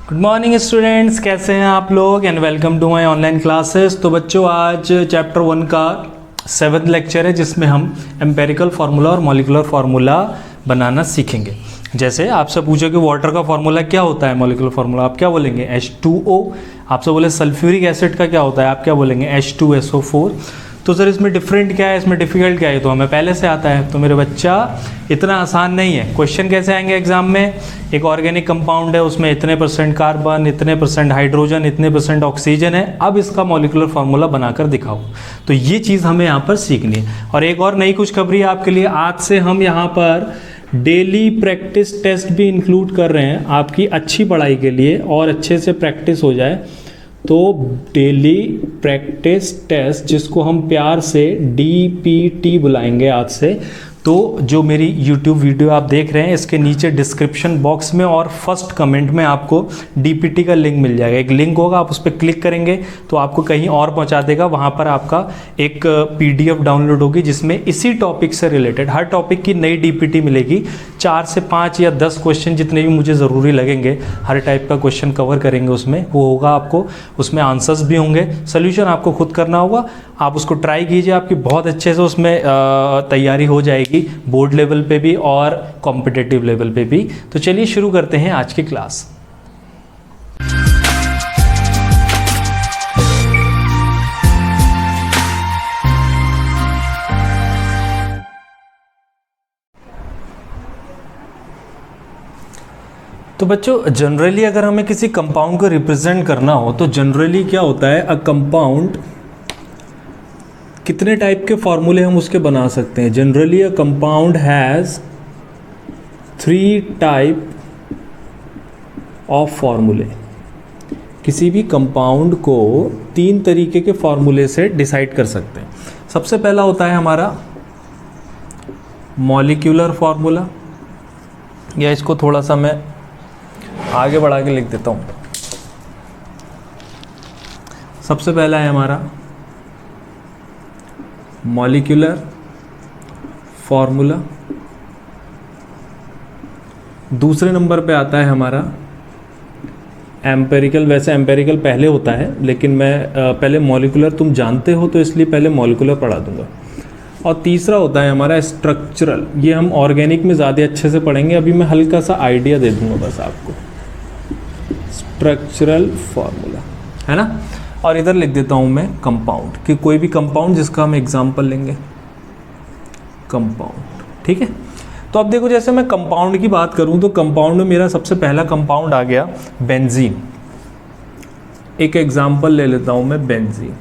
Good morning students, कैसे हैं आप लोग and welcome to my online classes. तो बच्चों, आज चैप्टर 1 का 7th लेक्चर है जिसमें हम एम्पेरिकल फार्मूला और मॉलिक्यूलर फार्मूला बनाना सीखेंगे। जैसे आपसे पूछो कि वाटर का फार्मूला क्या होता है, मॉलिक्यूलर फार्मूला, आप क्या बोलेंगे? H2O। आपसे बोले सल्फ्यूरिक एसिड का क्या होता है, आप क्या बोलेंगे? H2SO4। तो सर इसमें डिफरेंट क्या है, इसमें डिफिकल्ट क्या है? तो हमें पहले से आता है। तो मेरे बच्चा, इतना आसान नहीं है। क्वेश्चन कैसे आएंगे एग्जाम में? एक ऑर्गेनिक कंपाउंड है, उसमें इतने % कार्बन, इतने % हाइड्रोजन, इतने % ऑक्सीजन है, अब इसका मॉलिक्यूलर फार्मूला बनाकर दिखाओ। तो ये चीज़ हमें यहाँ पर सीखनी है। और एक और नई खुशखबरी है आपके लिए, आज से हम यहाँ पर डेली प्रैक्टिस टेस्ट भी इंक्लूड कर रहे हैं आपकी अच्छी पढ़ाई के लिए और अच्छे से प्रैक्टिस हो जाए। तो डेली प्रैक्टिस टेस्ट, जिसको हम प्यार से DPT बुलाएंगे आज से, तो जो मेरी YouTube वीडियो आप देख रहे हैं, इसके नीचे डिस्क्रिप्शन बॉक्स में और फर्स्ट कमेंट में आपको DPT का लिंक मिल जाएगा। एक लिंक होगा, आप उस पर क्लिक करेंगे तो आपको कहीं और पहुंचा देगा। वहां पर आपका एक PDF डाउनलोड होगी जिसमें इसी टॉपिक से रिलेटेड हर टॉपिक की नई DPT मिलेगी। 4 से 5 या 10 क्वेश्चन जितने भी मुझे ज़रूरी लगेंगे, हर टाइप का क्वेश्चन कवर करेंगे उसमें, वो होगा आपको। उसमें आंसर्स भी होंगे, सोल्यूशन आपको खुद करना होगा। आप उसको ट्राई कीजिए, आपकी बहुत अच्छे से उसमें तैयारी हो जाएगी, बोर्ड लेवल पे भी और कॉम्पिटिटिव लेवल पे भी। तो चलिए शुरू करते हैं आज की क्लास। तो बच्चों, जनरली अगर हमें किसी कंपाउंड को रिप्रेजेंट करना हो तो जनरली क्या होता है, अ कंपाउंड, कितने टाइप के फॉर्मूले हम उसके बना सकते हैं? Generally a compound has 3 type of फॉर्मूले। किसी भी कंपाउंड को 3 तरीके के फॉर्मूले से डिसाइड कर सकते हैं। सबसे पहला होता है हमारा मॉलिक्यूलर फार्मूला, या इसको थोड़ा सा मैं आगे बढ़ा के लिख देता हूँ। सबसे पहला है हमारा मॉलिक्यूलर फार्मूला। दूसरे नंबर पे आता है हमारा एम्पेरिकल। वैसे एम्पेरिकल पहले होता है, लेकिन मैं पहले मॉलिक्यूलर, तुम जानते हो तो इसलिए पहले मॉलिक्यूलर पढ़ा दूंगा। और तीसरा होता है हमारा स्ट्रक्चरल। ये हम ऑर्गेनिक में ज़्यादा अच्छे से पढ़ेंगे, अभी मैं हल्का सा आइडिया दे दूंगा बस आपको। स्ट्रक्चरल फार्मूला है ना। और इधर लिख देता हूं मैं कंपाउंड, कि कोई भी कंपाउंड जिसका हम एग्जांपल लेंगे, कंपाउंड। ठीक है। तो अब देखो, जैसे मैं कंपाउंड की बात करूं तो कंपाउंड में मेरा सबसे पहला कंपाउंड आ गया बेंजीन। एक एग्जांपल ले लेता हूं मैं, बेंजीन।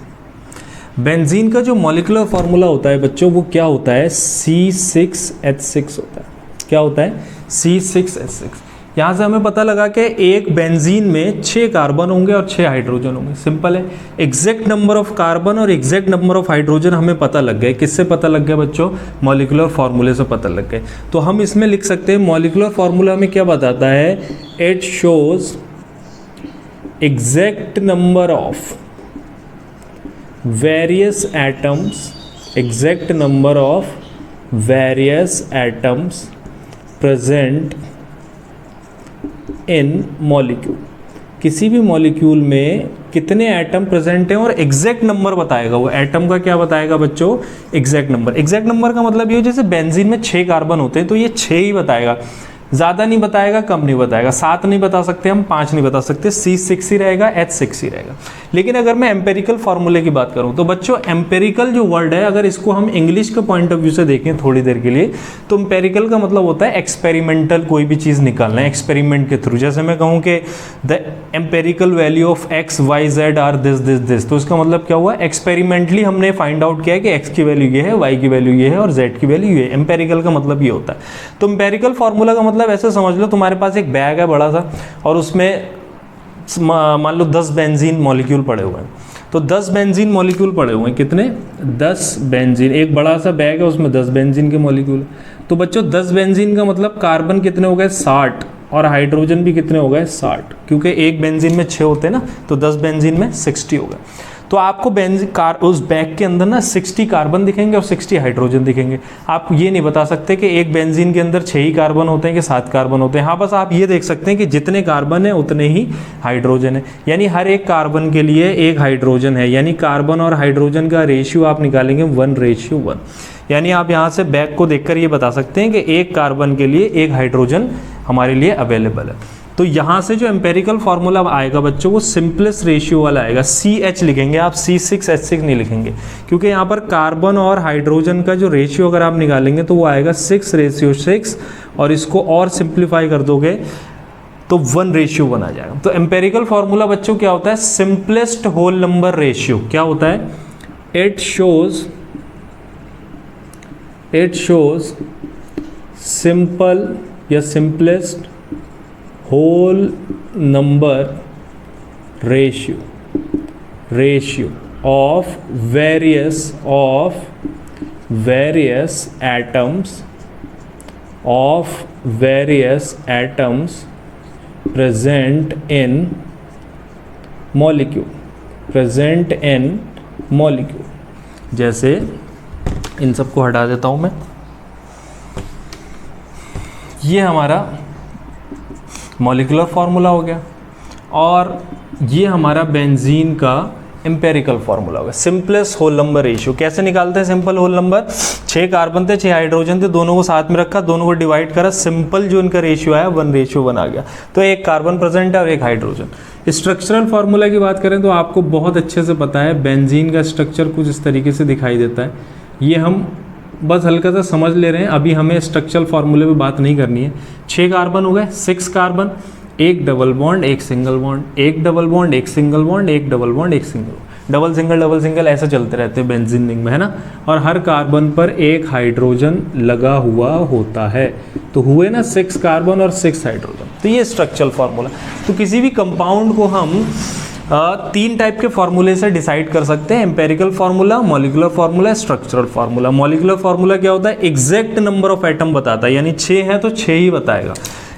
बेंजीन का जो मॉलिक्यूलर फार्मूला होता है बच्चों, वो क्या होता है? C6H6 होता है। क्या होता है? C6H6। यहाँ से हमें पता लगा कि एक बेंजीन में 6 कार्बन होंगे और 6 हाइड्रोजन होंगे। सिंपल है। एग्जैक्ट नंबर ऑफ कार्बन और एग्जैक्ट नंबर ऑफ हाइड्रोजन हमें पता लग गए। किससे पता लग गया बच्चों? मॉलिक्यूलर फार्मूले से पता लग गए। तो हम इसमें लिख सकते हैं, मॉलिक्यूलर फार्मूला हमें क्या बताता है? It shows exact number of various atoms, exact number of various atoms present in molecule. किसी भी मॉलिक्यूल में कितने एटम प्रेजेंट हैं और एग्जैक्ट नंबर बताएगा। वो एटम का क्या बताएगा बच्चों? Exact number. एग्जैक्ट नंबर का मतलब ये हो, जैसे बेंजीन में 6 कार्बन होते हैं तो ये 6 ही बताएगा, ज़्यादा नहीं बताएगा, कम नहीं बताएगा। 7 नहीं बता सकते हम, 5 नहीं बता सकते। C6 ही रहेगा, H6 ही रहेगा। लेकिन अगर मैं एम्पेरिकल फार्मूले की बात करूं तो बच्चों, एम्पेरिकल जो वर्ड है, अगर इसको हम इंग्लिश के पॉइंट ऑफ व्यू से देखें थोड़ी देर के लिए, तो एम्पेरिकल का मतलब होता है एक्सपेरिमेंटल, कोई भी चीज़ निकालना है एक्सपेरिमेंट के थ्रू। जैसे मैं कहूँ कि the empirical value of X, Y, Z are this, तो इसका मतलब क्या हुआ? एक्सपेरिमेंटली हमने फाइंड आउट किया कि X की वैल्यू ये है, Y की वैल्यू ये है और Z की वैल्यू ये है। एम्पेरिकल का मतलब ये होता है। तो एम्पेरिकल फार्मूला का मतलब ऐसे समझ लो, तुम्हारे पास एक बैग है बड़ा सा और उसमें मान लो 10 बेंजीन मॉलिक्यूल पड़े हुए हैं। तो 10 बेंजीन मॉलिक्यूल पड़े हुए हैं। कितने? 10 बेंजीन। एक बड़ा सा बैग है, उसमें 10 बेंजीन के मॉलिक्यूल। तो बच्चों, 10 बेंजीन का मतलब कार्बन कितने हो गए? 60। और हाइड्रोजन भी कितने हो गए? 60, क्योंकि एक बेंजीन में 6 होते हैं ना, तो 10 बेंजीन में 60 हो गए। तो आपको उस बैग के अंदर ना 60 कार्बन दिखेंगे और 60 हाइड्रोजन दिखेंगे। आप ये नहीं बता सकते कि एक बेंजीन के अंदर 6 ही कार्बन होते हैं कि 7 कार्बन होते हैं। हाँ, बस आप ये देख सकते हैं कि जितने कार्बन है उतने ही हाइड्रोजन है, यानी हर एक कार्बन के लिए एक हाइड्रोजन है, यानी कार्बन और हाइड्रोजन का रेशियो आप निकालेंगे 1:1। यानी आप यहाँ से बैग को देखकर ये बता सकते हैं कि एक कार्बन के लिए एक हाइड्रोजन हमारे लिए अवेलेबल है। तो यहाँ से जो एम्पेरिकल फार्मूला आएगा बच्चों वो सिंपलेस्ट रेशियो वाला आएगा, CH लिखेंगे आप, C6H6 नहीं लिखेंगे, क्योंकि यहाँ पर कार्बन और हाइड्रोजन का जो रेशियो अगर आप निकालेंगे तो वो आएगा 6:6, और इसको और सिंप्लीफाई कर दोगे तो 1:1 आ जाएगा। तो एम्पेरिकल फार्मूला बच्चों क्या होता है, सिंपलेस्ट होल नंबर रेशियो क्या होता है, इट शोज सिंपल या simplest whole number ratio of various atoms present in molecule। जैसे इन सबको हटा देता हूं मैं, ये हमारा मॉलिक्यूलर फार्मूला हो गया और ये हमारा बेंजीन का एम्पेरिकल फार्मूला होगा, सिंपलेस्ट होल नंबर रेशियो। कैसे निकालते हैं सिंपल होल नंबर, 6 कार्बन थे, 6 हाइड्रोजन थे, दोनों को साथ में रखा, दोनों को डिवाइड करा, सिंपल जो इनका रेशियो आया 1:1 आ गया। तो एक कार्बन प्रेजेंट है और एक हाइड्रोजन। स्ट्रक्चरल फार्मूला की बात करें तो आपको बहुत अच्छे से पता है बेंजीन का स्ट्रक्चर कुछ इस तरीके से दिखाई देता है। ये हम बस हल्का सा समझ ले रहे हैं, अभी हमें स्ट्रक्चरल फार्मूले पे बात नहीं करनी है। 6 कार्बन हो गए, 6 कार्बन, एक डबल बॉन्ड, एक सिंगल बॉन्ड, एक डबल बॉन्ड, एक सिंगल बॉन्ड, एक डबल बॉन्ड, एक सिंगल, डबल सिंगल ऐसा चलते रहते हैं बेंजीन रिंग में, है ना। और हर कार्बन पर एक हाइड्रोजन लगा हुआ होता है, तो हुए ना 6 कार्बन और 6 हाइड्रोजन। तो ये स्ट्रक्चरल फार्मूला। तो किसी भी कंपाउंड को हम 3 टाइप के फार्मूले से डिसाइड कर सकते हैं, empirical formula, molecular formula, structural formula. Molecular formula क्या होता है, एग्जैक्ट नंबर ऑफ एटम बताता है, यानी 6 है तो 6 ही बताएगा।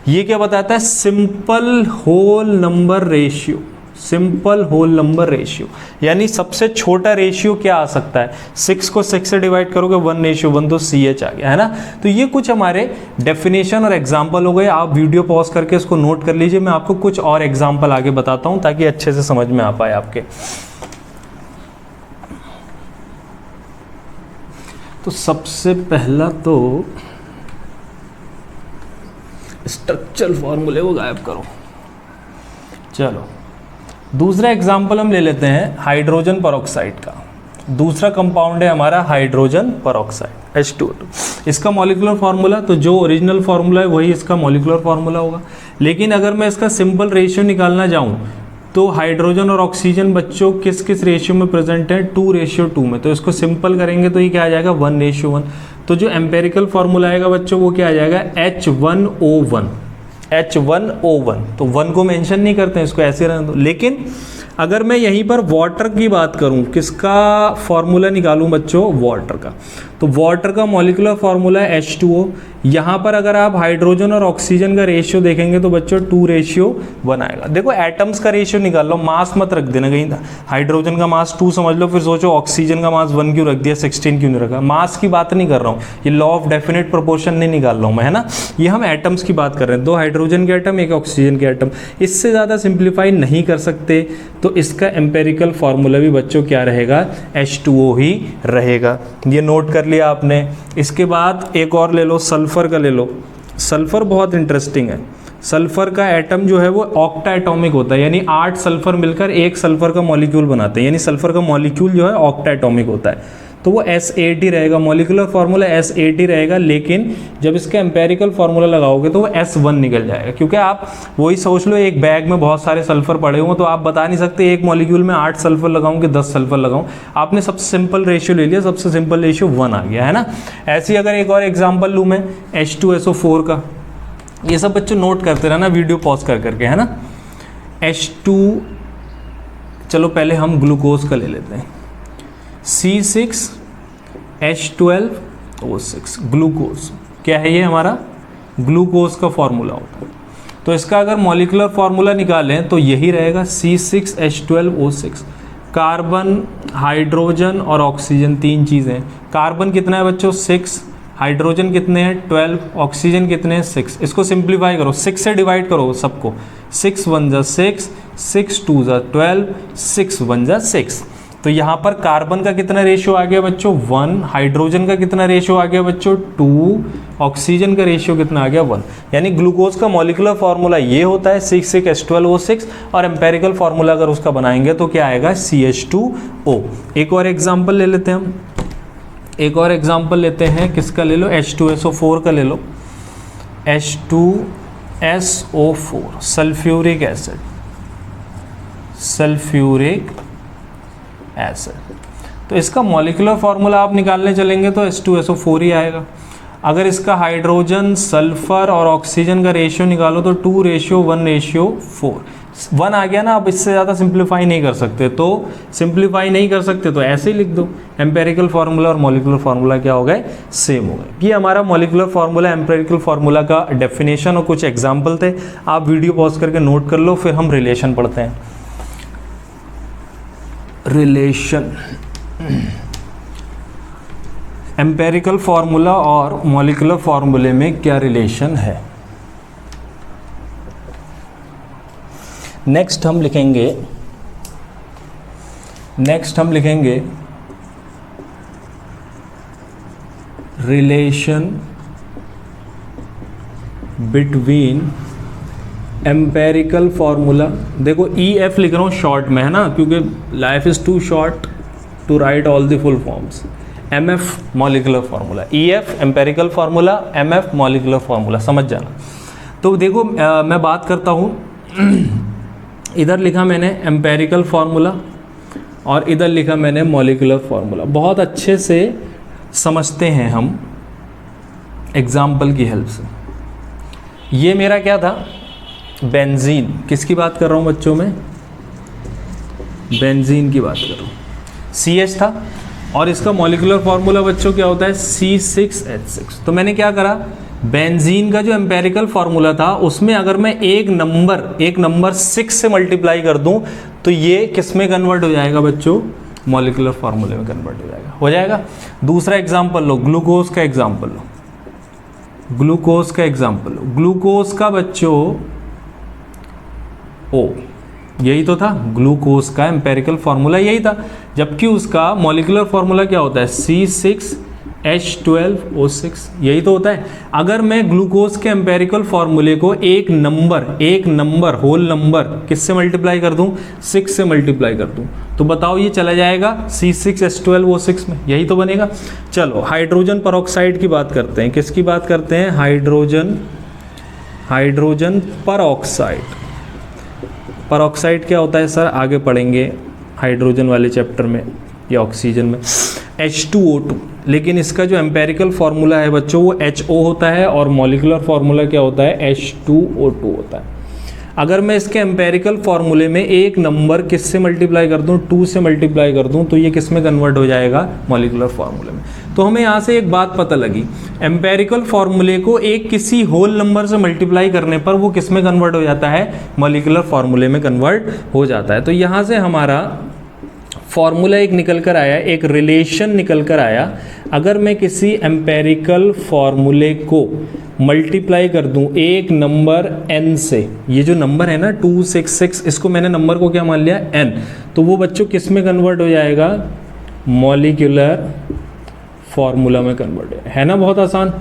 ये क्या बताता है, simple whole number ratio, simple whole number ratio, यानी सबसे छोटा रेशियो क्या आ सकता है, 6 को 6 से डिवाइड करोगे 1:1 तो CH आ गया, है ना। तो ये कुछ हमारे डेफिनेशन और एग्जाम्पल हो गए। आप वीडियो पॉज करके इसको नोट कर लीजिए, मैं आपको कुछ और एग्जाम्पल आगे बताता हूं ताकि अच्छे से समझ में आ पाए आपके। तो सबसे पहला तो स्ट्रक्चरल फॉर्मूले को गायब करो। चलो दूसरा एग्जाम्पल हम ले लेते हैं हाइड्रोजन परऑक्साइड का। दूसरा कंपाउंड है हमारा हाइड्रोजन परऑक्साइड H2O2। इसका मॉलिक्यूलर फार्मूला, तो जो ओरिजिनल फार्मूला है वही इसका मॉलिक्यूलर फार्मूला होगा। लेकिन अगर मैं इसका सिंपल रेशियो निकालना चाहूँ तो हाइड्रोजन और ऑक्सीजन बच्चों किस किस रेशियो में प्रेजेंट है, 2:2 में। तो इसको सिंपल करेंगे तो ये क्या आ जाएगा, 1:1। तो जो एम्पेरिकल फार्मूला आएगा बच्चों वो क्या आ जाएगा, H1O1। तो 1 को मेंशन नहीं करते हैं, इसको ऐसे रहने दो। लेकिन अगर मैं यहीं पर वाटर की बात करूं, किसका फार्मूला निकालूं बच्चों, वाटर का, तो वाटर का मॉलिक्यूलर फार्मूला है H2O। यहाँ पर अगर आप हाइड्रोजन और ऑक्सीजन का रेशियो देखेंगे तो बच्चों 2:1 आएगा। देखो एटम्स का रेशियो निकाल लो, मास मत रख देना कहीं था। हाइड्रोजन का मास 2 समझ लो, फिर सोचो ऑक्सीजन का मास 1 क्यों रख दिया, 16 क्यों नहीं रखा। मास की बात नहीं कर रहा हूँ, ये लॉ ऑफ डेफिनेट प्रोपोर्शन नहीं निकाल रहा हूँ मैं, है ना। ये हम एटम्स की बात कर रहे हैं, 2 हाइड्रोजन के एटम, 1 ऑक्सीजन के एटम। इससे ज़्यादा सिंप्लीफाई नहीं कर सकते, तो इसका एम्पेरिकल फार्मूला भी बच्चों क्या रहेगा, H2O ही रहेगा। ये नोट कर लिया आपने। इसके बाद एक और ले लो, सल्फर का ले लो। सल्फर बहुत इंटरेस्टिंग है। सल्फर का एटम जो है वो ऑक्टा एटॉमिक होता है, यानी 8 सल्फर मिलकर एक सल्फर का मॉलिक्यूल बनाते हैं, यानी सल्फर का मॉलिक्यूल जो है ऑक्टा एटॉमिक होता है। तो वो S8 रहेगा, मॉलिक्यूलर फार्मूला S8 रहेगा। लेकिन जब इसका एम्पेरिकल फार्मूला लगाओगे तो वो S1 निकल जाएगा, क्योंकि आप वही सोच लो, एक बैग में बहुत सारे सल्फर पड़े हुए, तो आप बता नहीं सकते एक मॉलिक्यूल में 8 सल्फर लगाऊं कि 10 सल्फर लगाऊं। आपने सबसे सिंपल रेशियो ले लिया, सबसे सिंपल रेशियो 1 आ गया, है ना। ऐसे ही अगर एक और एग्जाम्पल लूँ मैं H2SO4 का, ये सब बच्चों नोट करते रहना वीडियो पॉज कर करके, है ना। H2, चलो पहले हम ग्लूकोज का ले लेते हैं, C6H12O6 ग्लूकोज। क्या है ये हमारा, ग्लूकोज का फॉर्मूला होता है। तो इसका अगर मॉलिक्यूलर फार्मूला निकालें तो यही रहेगा, C6H12O6। कार्बन, हाइड्रोजन और ऑक्सीजन, तीन चीज़ें। कार्बन कितना है बच्चों 6, हाइड्रोजन कितने हैं 12, ऑक्सीजन कितने हैं 6। इसको सिंप्लीफाई करो, 6 से डिवाइड करो सबको, 6 1 जा 6, 6 2 जा 12, 6 1 जा 6। तो यहाँ पर कार्बन का कितना रेशियो आ गया बच्चों 1, हाइड्रोजन का कितना रेशियो आ गया बच्चों 2, ऑक्सीजन का रेशियो कितना आ गया 1। यानी ग्लूकोज का मॉलिक्यूलर फार्मूला ये होता है C6H12O6, और एम्पेरिकल फार्मूला अगर उसका बनाएंगे तो क्या आएगा CH2O। एक और एग्जाम्पल ले लेते हैं हम, एक और एग्जाम्पल लेते हैं, किसका ले लो H2SO4 का ले लो, H2SO4 sulphuric acid, sulphuric acid. तो इसका मॉलिक्यूलर फार्मूला आप निकालने चलेंगे तो H2SO4 ही आएगा। अगर इसका हाइड्रोजन, सल्फर और ऑक्सीजन का रेशियो निकालो तो 2:1:4, 1 आ गया ना। अब इससे ज़्यादा सिंप्लीफाई नहीं कर सकते, तो सिंप्लीफाई नहीं कर सकते तो ऐसे ही लिख दो, एम्पेरिकल फार्मूला और मॉलिक्यूलर फार्मूला क्या हो गए, सेम हो गए। ये हमारा मॉलिक्यूलर फार्मूला, एम्पेरिकल फार्मूला का डेफिनेशन और कुछ एग्जाम्पल थे। आप वीडियो पॉज करके नोट कर लो, फिर हम रिलेशन पढ़ते हैं। रिलेशन, एम्पेरिकल फार्मूला और मॉलिक्यूलर फार्मूले में क्या रिलेशन है। नेक्स्ट हम लिखेंगे रिलेशन बिटवीन एम्पेरिकल फार्मूला। देखो EF लिख रहा हूँ शॉर्ट में, है ना, क्योंकि life is too short to write all the full forms. MF molecular formula, EF empirical formula, MF molecular formula, समझ जाना। तो देखो मैं बात करता हूँ, इधर लिखा मैंने एम्पेरिकल फार्मूला और इधर लिखा मैंने मॉलिक्यूलर फार्मूला। बहुत अच्छे से समझते हैं हम एग्जाम्पल की हेल्प से। ये मेरा क्या था, बेंजीन। किसकी बात कर रहा हूँ बच्चों में, बेंजीन की बात कर रहा हूँ। CH था और इसका मॉलिक्यूलर फार्मूला बच्चों क्या होता है C6H6। तो मैंने क्या करा, बेंजीन का जो एम्पेरिकल फार्मूला था उसमें अगर मैं एक नंबर 6 से मल्टीप्लाई कर दूं तो ये किस में कन्वर्ट हो जाएगा बच्चों, मॉलिक्यूलर फार्मूले में कन्वर्ट हो जाएगा। दूसरा एग्जाम्पल लो, ग्लूकोज का एग्जाम्पल लो, ग्लूकोज का बच्चों O, यही तो था ग्लूकोज का एम्पेरिकल फार्मूला, यही था। जबकि उसका मॉलिक्यूलर फार्मूला क्या होता है C6H12O6, यही तो होता है। अगर मैं ग्लूकोज के एम्पेरिकल फार्मूले को एक नंबर होल नंबर किससे मल्टीप्लाई कर दूं, 6 से मल्टीप्लाई कर दूं, तो बताओ ये चला जाएगा C6H12O6 में, यही तो बनेगा। चलो हाइड्रोजन परऑक्साइड की बात करते हैं। किसकी बात करते हैं, हाइड्रोजन परऑक्साइड क्या होता है सर, आगे पढ़ेंगे हाइड्रोजन वाले चैप्टर में या ऑक्सीजन में। H2O2, लेकिन इसका जो एम्पेरिकल फार्मूला है बच्चों वो HO होता है और मॉलिक्यूलर फार्मूला क्या होता है, H2O2 होता है। अगर मैं इसके एम्पेरिकल फार्मूले में एक नंबर किससे मल्टीप्लाई कर दूं, 2 से मल्टीप्लाई कर दूं, तो ये किस में कन्वर्ट हो जाएगा, मॉलिक्यूलर फार्मूले में। तो हमें यहाँ से एक बात पता लगी, एम्पेरिकल फार्मूले को एक किसी होल नंबर से मल्टीप्लाई करने पर वो किस में कन्वर्ट हो जाता है, मॉलिक्यूलर फार्मूले में कन्वर्ट हो जाता है। तो यहाँ से हमारा फॉर्मूला एक निकल कर आया, एक रिलेशन निकल कर आया। अगर मैं किसी एम्पेरिकल फॉर्मूले को मल्टीप्लाई कर दूं एक नंबर n से, ये जो नंबर है ना 266, इसको मैंने नंबर को क्या मान लिया n, तो वो बच्चों किस में कन्वर्ट हो जाएगा, मॉलिक्यूलर फार्मूला में कन्वर्ट है ना। बहुत आसान।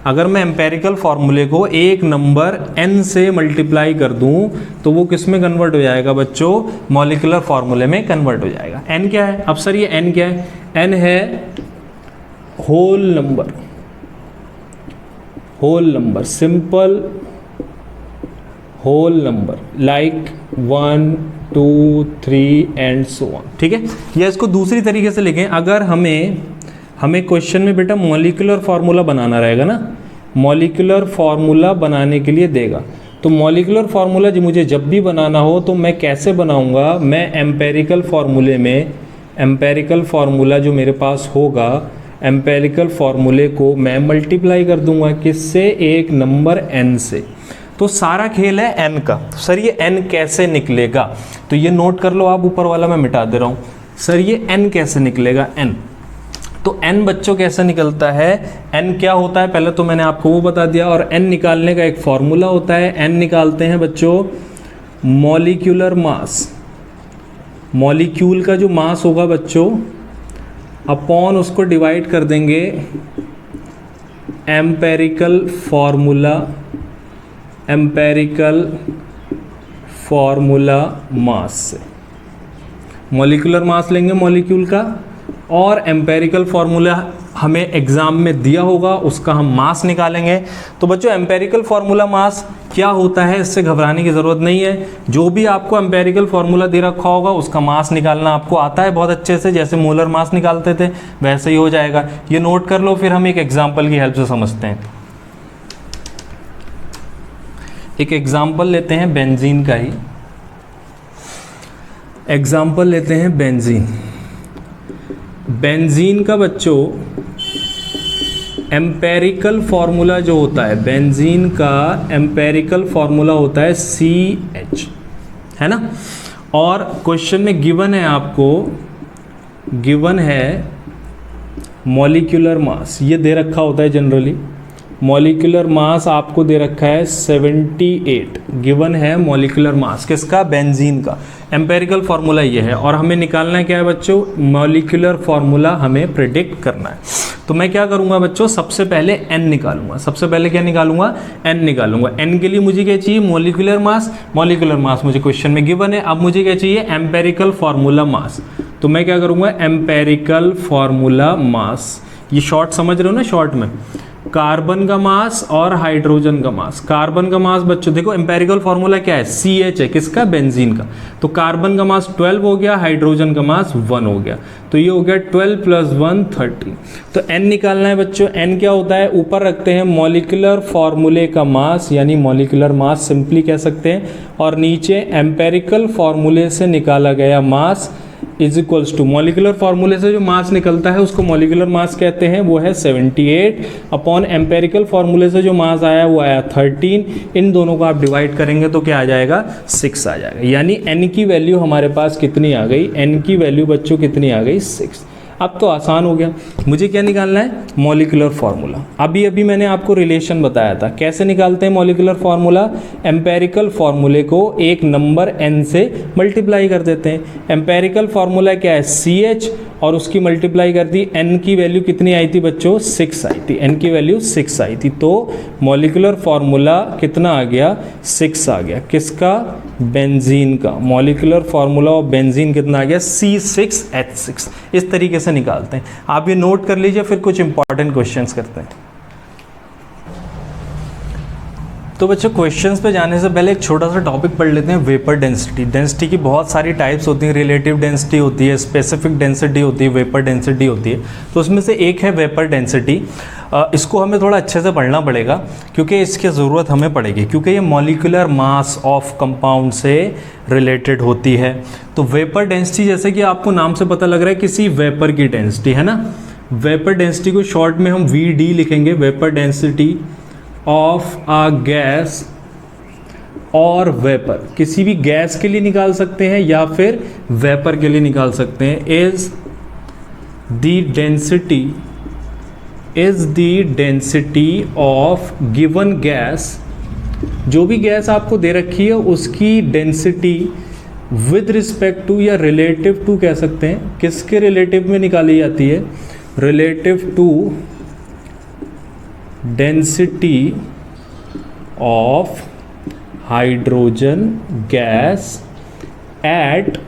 अगर मैं एम्पेरिकल फार्मूले को एक नंबर n से मल्टीप्लाई कर दूं तो वो किस में कन्वर्ट हो जाएगा बच्चों, मॉलिक्यूलर फार्मूले में कन्वर्ट हो जाएगा। n क्या है, अब सर ये n क्या है, n है whole number, simple whole number like 1 2 3 and so on, ठीक है। या इसको दूसरी तरीके से लिखें, अगर हमें क्वेश्चन में बेटा मॉलिक्यूलर फार्मूला बनाना रहेगा ना, मॉलिक्यूलर फार्मूला बनाने के लिए देगा, तो मॉलिक्यूलर फार्मूला जो मुझे जब भी बनाना हो तो मैं कैसे बनाऊंगा, मैं एम्पेरिकल फार्मूले में, एम्पेरिकल फार्मूला जो मेरे पास होगा, एम्पेरिकल फार्मूले को मैं मल्टीप्लाई कर दूंगा किससे, एक नंबर n से। तो सारा खेल है n का। सर ये n कैसे निकलेगा, तो ये नोट कर लो आप, ऊपर वाला मैं मिटा दे रहा हूँ। सर ये n कैसे निकलेगा, n, तो n बच्चों कैसे निकलता है, n क्या होता है पहले तो मैंने आपको वो बता दिया, और n निकालने का एक फॉर्मूला होता है। n निकालते हैं बच्चों मॉलिक्यूलर मास, मॉलिक्यूल का जो मास होगा बच्चों अपॉन उसको डिवाइड कर देंगे एम्पेरिकल फॉर्मूला मास से। मॉलिक्यूलर मास लेंगे मॉलिक्यूल का, और एम्पेरिकल फार्मूला हमें एग्जाम में दिया होगा, उसका हम मास निकालेंगे। तो बच्चों एम्पेरिकल फार्मूला मास क्या होता है, इससे घबराने की ज़रूरत नहीं है। जो भी आपको एम्पेरिकल फार्मूला दे रखा होगा उसका मास निकालना आपको आता है बहुत अच्छे से, जैसे मोलर मास निकालते थे वैसे ही हो जाएगा। ये नोट कर लो, फिर हम एक एग्जाम्पल की हेल्प से समझते हैं। एक एग्जाम्पल लेते हैं बेंजीन का ही, एग्जाम्पल लेते हैं बेंजीन का बच्चों एम्पेरिकल फार्मूला जो होता है, बेंजीन का एम्पेरिकल फार्मूला होता है CH, है ना। और क्वेश्चन में गिवन है, आपको गिवन है मॉलिक्यूलर मास, ये दे रखा होता है जनरली। मॉलिक्यूलर मास आपको दे रखा है 78, गिवन है मॉलिक्यूलर मास किसका, बेंजीन का। एम्पेरिकल फार्मूला ये है, और हमें निकालना है क्या है बच्चों, मॉलिक्यूलर फार्मूला हमें प्रेडिक्ट करना है। तो मैं क्या करूंगा बच्चों, सबसे पहले n निकालूंगा। सबसे पहले क्या निकालूंगा, n निकालूंगा। n के लिए मुझे क्या चाहिए, मॉलिक्यूलर मास। मॉलिक्यूलर मास मुझे क्वेश्चन में गिवन है। अब मुझे क्या चाहिए, एम्पेरिकल फार्मूला मास। तो मैं क्या करूंगा, एम्पेरिकल फार्मूला मास, ये शॉर्ट समझ रहे हो ना, शॉर्ट में कार्बन का मास और हाइड्रोजन का मास। कार्बन का मास बच्चों देखो एम्पेरिकल फार्मूला क्या है, CH है, किसका, बेंजीन का। तो कार्बन का मास 12 हो गया, हाइड्रोजन का मास 1 हो गया, तो ये हो गया 12 + 1 13। तो n निकालना है बच्चों। n क्या होता है, ऊपर रखते हैं मॉलिक्यूलर फार्मूले का मास, यानी मॉलिक्यूलर मास सिंपली कह सकते हैं, और नीचे एम्पेरिकल फार्मूले से निकाला गया mass is equals to, molecular फार्मूले से जो मास निकलता है उसको मॉलिक्यूलर मास कहते हैं, वो है 78 अपॉन एम्पेरिकल फार्मूले से जो मास आया वो आया 13। इन दोनों को आप डिवाइड करेंगे तो क्या आ जाएगा, 6 आ जाएगा। यानी n की वैल्यू हमारे पास कितनी आ गई, n की वैल्यू बच्चों कितनी आ गई, 6। अब तो आसान हो गया, मुझे क्या निकालना है, मॉलिक्यूलर फार्मूला। अभी मैंने आपको रिलेशन बताया था कैसे निकालते हैं मॉलिक्यूलर फार्मूला। एम्पेरिकल फार्मूले को एक नंबर n से मल्टीप्लाई कर देते हैं। एम्पेरिकल फार्मूला क्या है, CH, और उसकी मल्टीप्लाई कर दी। n की वैल्यू कितनी आई थी बच्चों, 6 आई थी, n की वैल्यू 6 आई थी। तो मॉलिक्यूलर फार्मूला कितना आ गया, 6 आ गया, किसका, बेंजीन का। मॉलिक्यूलर फार्मूला ऑफ बेंजीन कितना आ गया, C6H6। इस तरीके से निकालते हैं, आप ये नोट कर लीजिए, फिर कुछ इंपॉर्टेंट क्वेश्चंस करते हैं। तो बच्चों क्वेश्चंस पे जाने से पहले एक छोटा सा टॉपिक पढ़ लेते हैं, वेपर डेंसिटी। डेंसिटी की बहुत सारी टाइप्स होती हैं, रिलेटिव डेंसिटी होती है, स्पेसिफिक डेंसिटी होती है, वेपर डेंसिटी होती है। तो उसमें से एक है वेपर डेंसिटी। इसको हमें थोड़ा अच्छे से पढ़ना पड़ेगा क्योंकि इसकी ज़रूरत हमें पड़ेगी, क्योंकि ये मॉलिक्यूलर मास ऑफ कंपाउंड से रिलेटेड होती है। तो वेपर डेंसिटी, जैसे कि आपको नाम से पता लग रहा है, किसी वेपर की डेंसिटी है ना। वेपर डेंसिटी को शॉर्ट में हम VD लिखेंगे, vapour density of a gas और वेपर। किसी भी गैस के लिए निकाल सकते हैं या फिर वेपर के लिए निकाल सकते हैं। Is the density of given gas, जो भी गैस आपको दे रखी है उसकी डेंसिटी विद रिस्पेक्ट टू या रिलेटिव टू कह सकते हैं, किसके रिलेटिव में निकाली जाती है, relative to density of hydrogen gas at,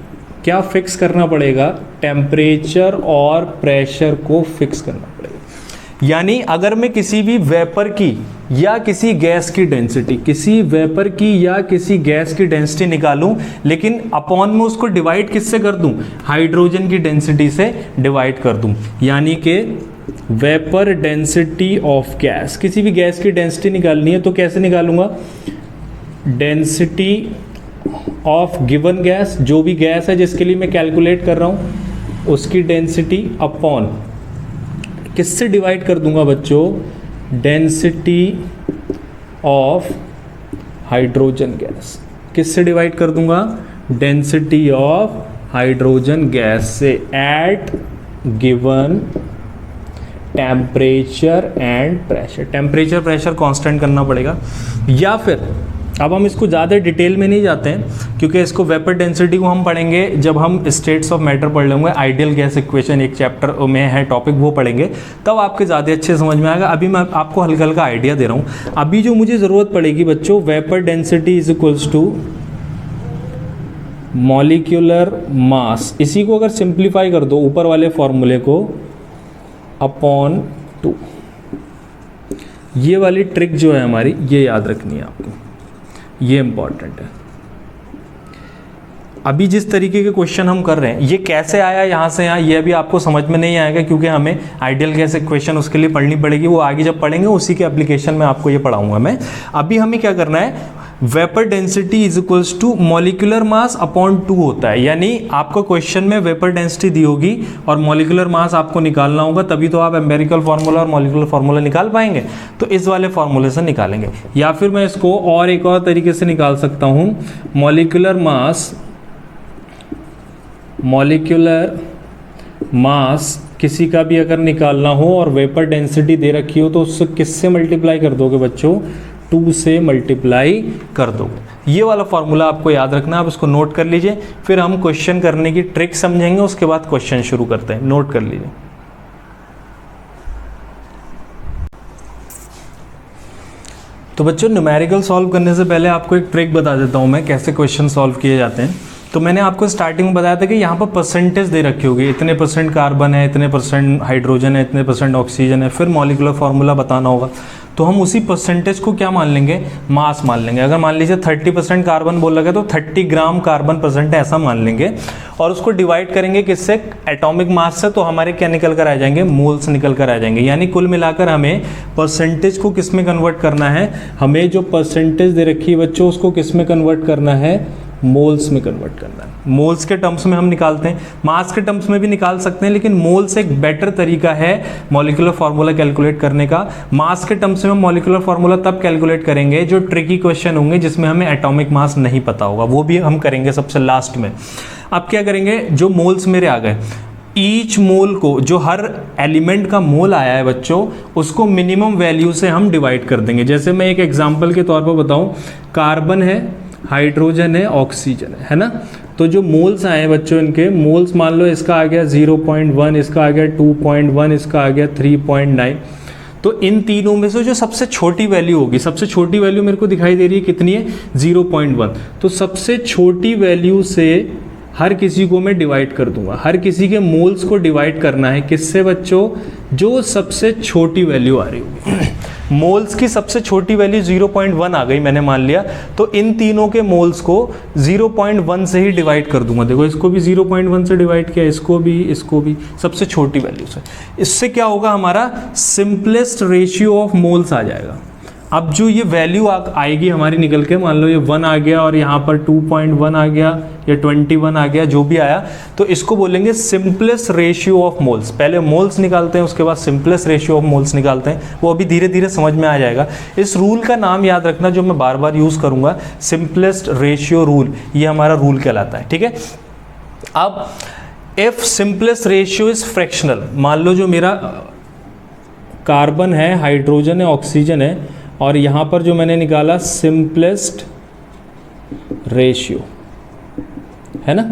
क्या फिक्स करना पड़ेगा, टेम्परेचर और प्रेशर को फिक्स करना पड़ेगा। यानी अगर मैं किसी भी वेपर की या किसी गैस की डेंसिटी, किसी वेपर की या किसी गैस की डेंसिटी निकालूं, लेकिन अपॉन में उसको डिवाइड किससे कर दूं, हाइड्रोजन की डेंसिटी से डिवाइड कर दूं, यानी कि वेपर डेंसिटी ऑफ गैस, किसी भी गैस की डेंसिटी निकालनी है तो कैसे निकालूंगा, डेंसिटी ऑफ गिवन गैस, जो भी गैस है जिसके लिए मैं कैलकुलेट कर रहा हूं उसकी डेंसिटी अपॉन किससे डिवाइड कर दूंगा बच्चों, डेंसिटी ऑफ हाइड्रोजन गैस, किससे डिवाइड कर दूंगा, डेंसिटी ऑफ हाइड्रोजन गैस से at given temperature and pressure. Temperature pressure constant करना पड़ेगा, या फिर अब हम इसको ज़्यादा डिटेल में नहीं जाते हैं क्योंकि इसको वेपर डेंसिटी को हम पढ़ेंगे जब हम स्टेट्स ऑफ मैटर पढ़ लेंगे। आइडियल गैस इक्वेशन एक चैप्टर में है टॉपिक, वो पढ़ेंगे तब आपके ज़्यादा अच्छे समझ में आएगा। अभी मैं आपको हल्का हल्का आइडिया दे रहा हूँ। अभी जो मुझे ज़रूरत पड़ेगी बच्चों, vapour density is equals to molecular mass, इसी को अगर सिंप्लीफाई कर दो ऊपर वाले फॉर्मूले को अपॉन 2। ये वाली ट्रिक जो है हमारी, ये याद रखनी है आपको, ये इंपॉर्टेंट है। अभी जिस तरीके के क्वेश्चन हम कर रहे हैं, ये कैसे आया यहाँ से यहाँ, ये अभी आपको समझ में नहीं आएगा क्योंकि हमें आइडियल गैस इक्वेशन उसके लिए पढ़नी पड़ेगी। वो आगे जब पढ़ेंगे उसी के एप्लीकेशन में आपको ये पढ़ाऊंगा मैं। अभी हमें क्या करना है, vapour density is equals to molecular mass upon 2 होता है। यानी आपको क्वेश्चन में वेपर डेंसिटी दी होगी और मॉलिक्यूलर मास आपको निकालना होगा, तभी तो आप एम्पेरिकल फार्मूला और मॉलिक्यूलर फार्मूला निकाल पाएंगे। तो इस वाले फार्मूले से निकालेंगे, या फिर मैं इसको और एक और तरीके से निकाल सकता हूँ। मॉलिक्यूलर मास किसी का भी अगर निकालना हो और वेपर डेंसिटी दे रखी हो तो उससे किससे मल्टीप्लाई कर दोगे बच्चों, 2 से मल्टीप्लाई कर दोगे। ये वाला फॉर्मूला आपको याद रखना, आप इसको नोट कर लीजिए। फिर हम क्वेश्चन करने की ट्रिक समझेंगे, उसके बाद क्वेश्चन शुरू करते हैं। नोट कर लीजिए। तो बच्चों, न्यूमेरिकल सॉल्व करने से पहले आपको एक ट्रिक बता देता हूं मैं, कैसे क्वेश्चन सॉल्व किए जाते हैं। तो मैंने आपको स्टार्टिंग में बताया था कि यहाँ पर परसेंटेज दे रखी होगी, इतने % कार्बन है, इतने % हाइड्रोजन है, इतने % ऑक्सीजन है, फिर मॉलिक्यूलर फार्मूला बताना होगा। तो हम उसी परसेंटेज को क्या मान लेंगे, मास मान लेंगे। अगर मान लीजिए 30% कार्बन बोल लगे तो 30 ग्राम कार्बन % है, ऐसा मान लेंगे। और उसको डिवाइड करेंगे किससे, एटॉमिक मास से, तो हमारे क्या निकल कर आ जाएंगे, मोल्स निकल कर आ जाएंगे। यानी कुल मिलाकर हमें परसेंटेज को किस में कन्वर्ट करना है, हमें जो परसेंटेज दे रखी है बच्चों उसको किस में कन्वर्ट करना है, मोल्स में कन्वर्ट करना है। मोल्स के टर्म्स में हम निकालते हैं, मास के टर्म्स में भी निकाल सकते हैं, लेकिन मोल्स एक बेटर तरीका है मॉलिक्यूलर फार्मूला कैलकुलेट करने का। मास के टर्म्स में हम मॉलिक्यूलर फार्मूला तब कैलकुलेट करेंगे जो ट्रिकी क्वेश्चन होंगे जिसमें हमें एटॉमिक मास नहीं पता होगा, वो भी हम करेंगे सबसे लास्ट में। अब क्या करेंगे, जो मोल्स मेरे आ गए, ईच मोल को, जो हर एलिमेंट का मोल आया है बच्चों, उसको मिनिमम वैल्यू से हम डिवाइड कर देंगे। जैसे मैं एक एग्जांपल के तौर पर बताऊं, कार्बन है, हाइड्रोजन है, ऑक्सीजन है ना। तो जो मोल्स आए हैं बच्चों, इनके मोल्स मान लो इसका आ गया 0.1, इसका आ गया 2.1, इसका आ गया 3.9। तो इन तीनों में से जो सबसे छोटी वैल्यू होगी, सबसे छोटी वैल्यू मेरे को दिखाई दे रही है कितनी है, 0.1। तो सबसे छोटी वैल्यू से हर किसी को मैं डिवाइड कर दूंगा। हर किसी के मोल्स को डिवाइड करना है किससे बच्चों, जो सबसे छोटी वैल्यू आ रही होगी। मोल्स की सबसे छोटी वैल्यू 0.1 आ गई, मैंने मान लिया। तो इन तीनों के मोल्स को 0.1 से ही डिवाइड कर दूंगा। देखो, इसको भी 0.1 से डिवाइड किया, इसको भी सबसे छोटी वैल्यू से। इससे क्या होगा, हमारा सिंपलेस्ट रेशियो ऑफ मोल्स आ जाएगा। अब जो ये वैल्यू आएगी हमारी निकल के, मान लो ये 1 आ गया और यहाँ पर 2.1 आ गया या 21 आ गया, जो भी आया, तो इसको बोलेंगे सिंपलेस्ट रेशियो ऑफ मोल्स। पहले मोल्स निकालते हैं, उसके बाद सिंपलेस्ट रेशियो ऑफ मोल्स निकालते हैं। वो अभी धीरे धीरे समझ में आ जाएगा। इस रूल का नाम याद रखना जो मैं बार बार यूज़ करूँगा, सिंपलेस्ट रेशियो रूल, ये हमारा रूल कहलाता है। ठीक है। अब if simplest ratio is fractional, मान लो जो मेरा कार्बन है, हाइड्रोजन है, ऑक्सीजन है, और यहाँ पर जो मैंने निकाला सिंपलेस्ट रेशियो है ना,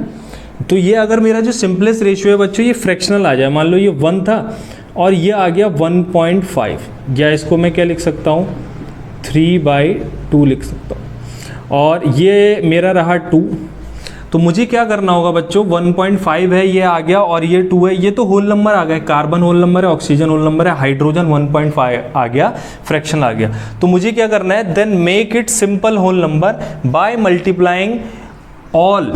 तो ये अगर मेरा जो सिंपलेस्ट रेशियो है बच्चों, ये फ्रैक्शनल आ जाए, मान लो ये 1 था और ये आ गया 1.5, या इसको मैं क्या लिख सकता हूँ, 3/2 लिख सकता हूँ, और ये मेरा रहा 2। तो मुझे क्या करना होगा बच्चों, 1.5 है, ये आ गया, और ये 2 है, ये तो होल नंबर आ गया, कार्बन होल नंबर है, ऑक्सीजन होल नंबर है, हाइड्रोजन 1.5 आ गया, फ्रैक्शन आ गया। तो मुझे क्या करना है, then make it simple whole number by multiplying all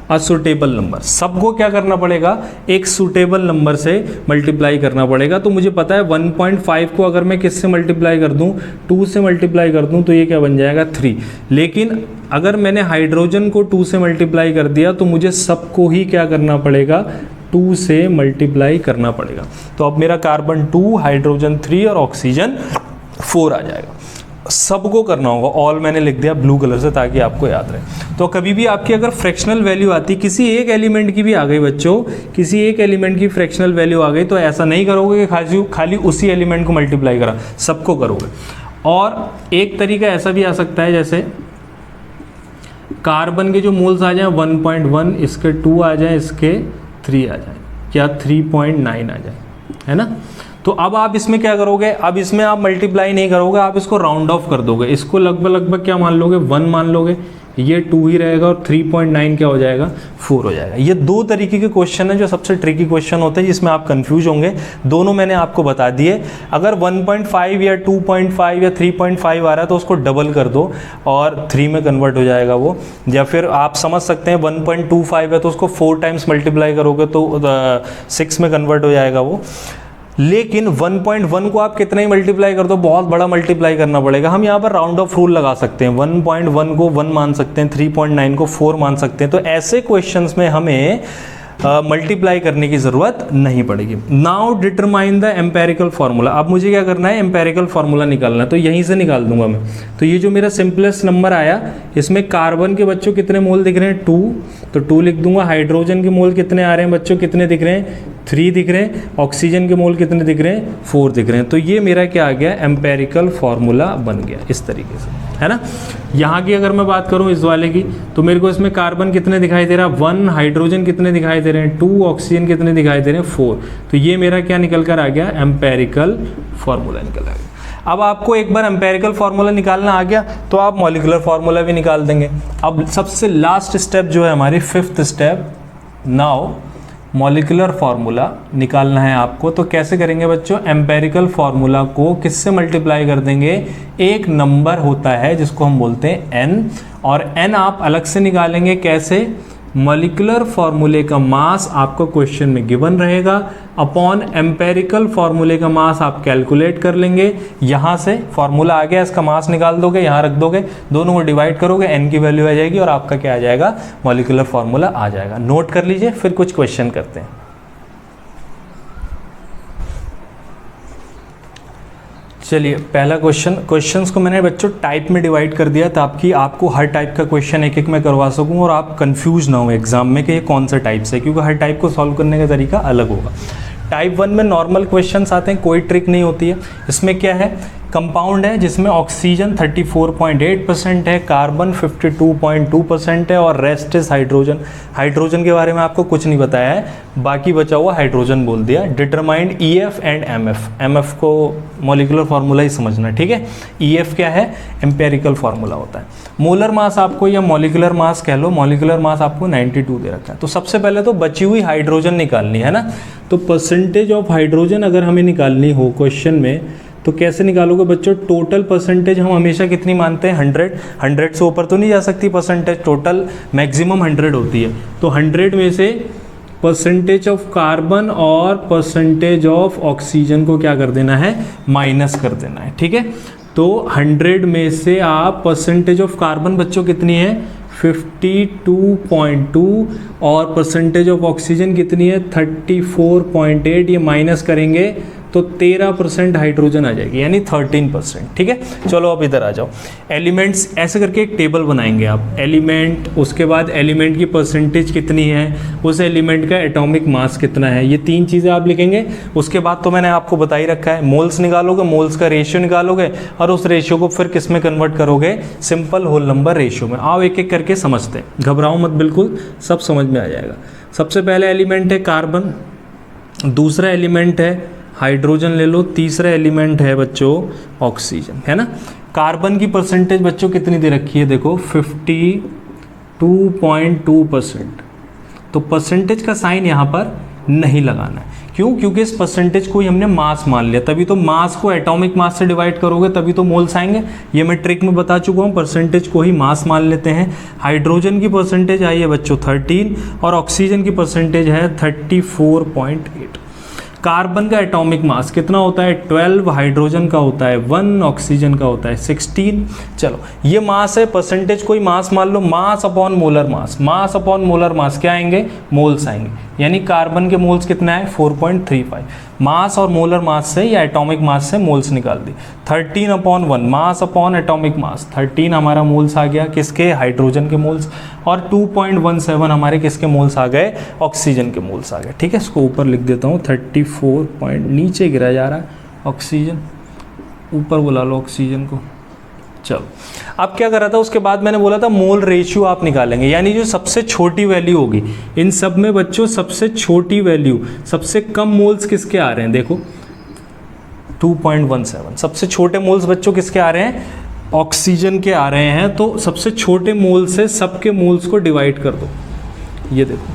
a suitable number. सबको क्या करना पड़ेगा, एक सुटेबल नंबर से मल्टीप्लाई करना पड़ेगा। तो मुझे पता है 1.5 को अगर मैं किससे मल्टीप्लाई कर दूं, 2 से मल्टीप्लाई कर दूं, तो ये क्या बन जाएगा, 3। लेकिन अगर मैंने हाइड्रोजन को 2 से मल्टीप्लाई कर दिया तो मुझे सबको ही क्या करना पड़ेगा, 2 से मल्टीप्लाई करना पड़ेगा। तो अब मेरा कार्बन 2, हाइड्रोजन 3 और ऑक्सीजन 4 आ जाएगा। सबको करना होगा, ऑल मैंने लिख दिया ब्लू कलर से ताकि आपको याद रहे। तो कभी भी आपकी अगर फ्रैक्शनल वैल्यू आती, किसी एक एलिमेंट की भी आ गई बच्चों, किसी एक एलिमेंट की फ्रैक्शनल वैल्यू आ गई, तो ऐसा नहीं करोगे कि खाली उसी एलिमेंट को मल्टीप्लाई करा, सबको करोगे। और एक तरीका ऐसा भी आ सकता है, जैसे कार्बन के जो मोल्स आ जाए 1.1, इसके 2 आ जाए, इसके 3 आ जाए, या 3.9 आ जाए, है ना। तो अब आप इसमें क्या करोगे, अब इसमें आप मल्टीप्लाई नहीं करोगे, आप इसको राउंड ऑफ कर दोगे, इसको लगभग क्या मान लोगे, 1 मान लोगे, ये 2 ही रहेगा, और 3.9 क्या हो जाएगा, 4 हो जाएगा। ये दो तरीके के क्वेश्चन है जो सबसे ट्रिकी क्वेश्चन होते हैं, जिसमें आप कंफ्यूज होंगे। दोनों मैंने आपको बता दिए। अगर 1.5 या 2.5 या 3.5 आ रहा है तो उसको डबल कर दो और 3 में कन्वर्ट हो जाएगा वो, या फिर आप समझ सकते हैं 1.25 है तो उसको 4 टाइम्स मल्टीप्लाई करोगे तो 6 में कन्वर्ट हो जाएगा वो। लेकिन 1.1 को आप कितना ही मल्टीप्लाई कर दो, बहुत बड़ा मल्टीप्लाई करना पड़ेगा। हम यहाँ पर राउंड ऑफ रूल लगा सकते हैं, 1.1 को 1 मान सकते हैं, 3.9 को 4 मान सकते हैं। तो ऐसे क्वेश्चंस में हमें मल्टीप्लाई करने की ज़रूरत नहीं पड़ेगी। Now determine the empirical formula. अब मुझे क्या करना है, एम्पेरिकल फार्मूला निकालना है, तो यहीं से निकाल दूंगा मैं। तो ये जो मेरा सिंपलेस्ट नंबर आया, इसमें कार्बन के बच्चों कितने मोल दिख रहे हैं, 2, तो 2 लिख दूंगा। हाइड्रोजन के मोल कितने आ रहे हैं बच्चों, कितने दिख रहे हैं, 3 दिख रहे हैं। ऑक्सीजन के मोल कितने दिख रहे हैं, 4 दिख रहे हैं। तो ये मेरा क्या आ गया, एम्पेरिकल फार्मूला बन गया इस तरीके से, है ना। यहाँ की अगर मैं बात करूँ इस वाले की, तो मेरे को इसमें कार्बन कितने दिखाई दे रहा है, 1, हाइड्रोजन कितने दिखाई दे रहे हैं, 2, ऑक्सीजन कितने दिखाई दे रहे हैं, 4। तो ये मेरा क्या निकल कर आ गया, एम्पेरिकल फार्मूला निकल आ गया। अब आपको एक बार एम्पेरिकल फार्मूला निकालना आ गया तो आप मॉलिक्यूलर फार्मूला भी निकाल देंगे। अब सबसे लास्ट स्टेप जो है हमारी 5th step, now molecular formula निकालना है आपको। तो कैसे करेंगे बच्चों, एम्पेरिकल फार्मूला को किससे मल्टीप्लाई कर देंगे, एक नंबर होता है जिसको हम बोलते हैं n, और n आप अलग से निकालेंगे। कैसे, मॉलिक्यूलर फार्मूले का मास आपको क्वेश्चन में गिवन रहेगा, अपॉन एम्पेरिकल फार्मूले का मास आप कैलकुलेट कर लेंगे। यहाँ से फार्मूला आ गया, इसका मास निकाल दोगे, यहाँ रख दोगे, दोनों को डिवाइड करोगे, n की वैल्यू आ जाएगी और आपका क्या आ जाएगा, मॉलिक्यूलर फार्मूला आ जाएगा। नोट कर लीजिए, फिर कुछ क्वेश्चन करते हैं। चलिए पहला क्वेश्चन, क्वेश्चंस को मैंने बच्चों टाइप में डिवाइड कर दिया ताकि आपको हर टाइप का क्वेश्चन एक एक में करवा सकूं और आप कंफ्यूज ना हो एग्जाम में कि ये कौन सा टाइप से, क्योंकि हर टाइप को सॉल्व करने का तरीका अलग होगा। टाइप 1 में नॉर्मल क्वेश्चंस आते हैं, कोई ट्रिक नहीं होती है। इसमें क्या है, कंपाउंड है जिसमें ऑक्सीजन 34.8% है, कार्बन 52.2% है और रेस्ट इज हाइड्रोजन। हाइड्रोजन के बारे में आपको कुछ नहीं बताया है, बाकी बचा हुआ हाइड्रोजन बोल दिया। Determined EF and MF, MF को मॉलिक्यूलर फार्मूला ही समझना, ठीक है। EF क्या है, एम्पेरिकल फार्मूला होता है। मोलर मास आपको, या मॉलिक्यूलर मास कह लो, मॉलिक्यूलर मास आपको 92 दे रखा है। तो सबसे पहले तो बची हुई हाइड्रोजन निकालनी है ना। तो परसेंटेज ऑफ हाइड्रोजन अगर हमें निकालनी हो क्वेश्चन में, तो कैसे निकालोगे बच्चों, टोटल परसेंटेज हम हमेशा कितनी मानते हैं, 100 से ऊपर तो नहीं जा सकती परसेंटेज, टोटल मैक्सिमम 100 होती है। तो 100 में से परसेंटेज ऑफ कार्बन और परसेंटेज ऑफ ऑक्सीजन को क्या कर देना है, माइनस कर देना है, ठीक है। तो 100 में से आप परसेंटेज ऑफ कार्बन बच्चों कितनी है, 52.2, और परसेंटेज ऑफ ऑक्सीजन कितनी है, 34.8, ये माइनस करेंगे तो 13% हाइड्रोजन आ जाएगी, यानी 13%, ठीक है। चलो अब इधर आ जाओ, एलिमेंट्स ऐसे करके एक टेबल बनाएंगे आप, एलिमेंट, उसके बाद एलिमेंट की परसेंटेज कितनी है, उस एलिमेंट का एटॉमिक मास कितना है, ये 3 चीज़ें आप लिखेंगे। उसके बाद तो मैंने आपको बता ही रखा है, मोल्स निकालोगे, मोल्स का रेशियो निकालोगे और उस रेशियो को फिर किस में कन्वर्ट करोगे, सिंपल होल नंबर रेशियो में। आओ एक एक करके समझते हैं, घबराओ मत, बिल्कुल सब समझ में आ जाएगा। सबसे पहले एलिमेंट है कार्बन, दूसरा एलिमेंट है हाइड्रोजन ले लो, तीसरा एलिमेंट है बच्चों ऑक्सीजन, है ना। कार्बन की परसेंटेज बच्चों कितनी दे रखी है, देखो 52.2%। तो परसेंटेज का साइन यहाँ पर नहीं लगाना है, क्यों, क्योंकि इस परसेंटेज को ही हमने मास मान लिया, तभी तो मास को एटॉमिक मास से डिवाइड करोगे तभी तो मोल्स आएंगे। ये मैं ट्रिक में बता चुका हूँ, परसेंटेज को ही मास मान लेते हैं। हाइड्रोजन की परसेंटेज आई है बच्चों 13 और ऑक्सीजन की परसेंटेज है 34.8। कार्बन का एटॉमिक मास कितना होता है 12, हाइड्रोजन का होता है 1, ऑक्सीजन का होता है 16। चलो ये मास है, परसेंटेज कोई मास मान लो, mass upon molar mass, mass upon molar mass क्या आएंगे, मोल्स आएंगे, यानी कार्बन के मोल्स कितना है 4.35। मास और मोलर मास से या एटॉमिक मास से मोल्स निकाल दी। 13/1 मास अपॉन एटॉमिक मास, 13 हमारा मोल्स आ गया किसके, हाइड्रोजन के मोल्स, और 2.17 हमारे किसके मोल्स आ गए, ऑक्सीजन के मोल्स आ गए। ठीक है, इसको ऊपर लिख देता हूँ, 34 पॉइंट नीचे गिरा जा रहा है, ऑक्सीजन ऊपर बुला लो ऑक्सीजन को। चलो अब क्या करा था, उसके बाद मैंने बोला था मोल रेशियो आप निकालेंगे, यानी जो सबसे छोटी वैल्यू होगी इन सब में बच्चों, सबसे छोटी वैल्यू, सबसे कम मोल्स किसके आ रहे हैं, देखो 2.17, सबसे छोटे मोल्स बच्चों किसके आ रहे हैं, ऑक्सीजन के आ रहे हैं। तो सबसे छोटे मोल से सबके मोल्स को डिवाइड कर दो, ये देखो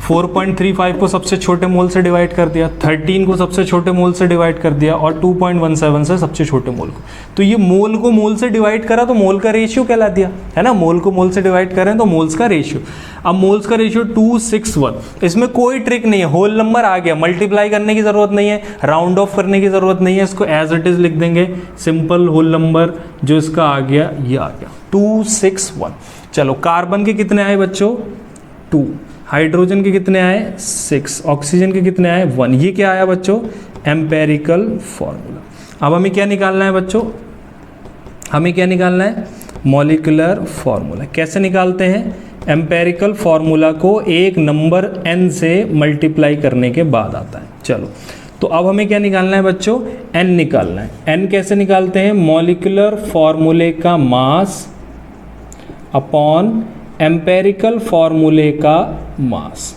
4.35 को सबसे छोटे मोल से डिवाइड कर दिया, 13 को सबसे छोटे मोल से डिवाइड कर दिया, और 2.17 से सबसे छोटे मोल को। तो ये मोल को मोल से डिवाइड करा तो मोल का रेशियो कहला दिया, है ना, मोल को मोल से डिवाइड करें तो मोल्स का रेशियो। अब मोल्स का रेशियो 261, इसमें कोई ट्रिक नहीं है, होल नंबर आ गया, मल्टीप्लाई करने की जरूरत नहीं है, राउंड ऑफ करने की जरूरत नहीं है, इसको एज इट इज लिख देंगे, सिंपल होल नंबर जो इसका आ गया ये आ गया 261। चलो कार्बन के कितने आए बच्चों 2, हाइड्रोजन के कितने आए 6, ऑक्सीजन के कितने आए 1। ये क्या आया बच्चों, एम्पेरिकल फॉर्मूला। अब हमें क्या निकालना है बच्चों, हमें क्या निकालना है, मॉलिक्यूलर फॉर्मूला। कैसे निकालते हैं, एम्पेरिकल फॉर्मूला को एक नंबर n से मल्टीप्लाई करने के बाद आता है। चलो तो अब हमें क्या निकालना है बच्चों, n निकालना है। n कैसे निकालते हैं, मॉलिक्यूलर फॉर्मूले का मास अपॉन एम्पेरिकल फॉर्मूले का मास।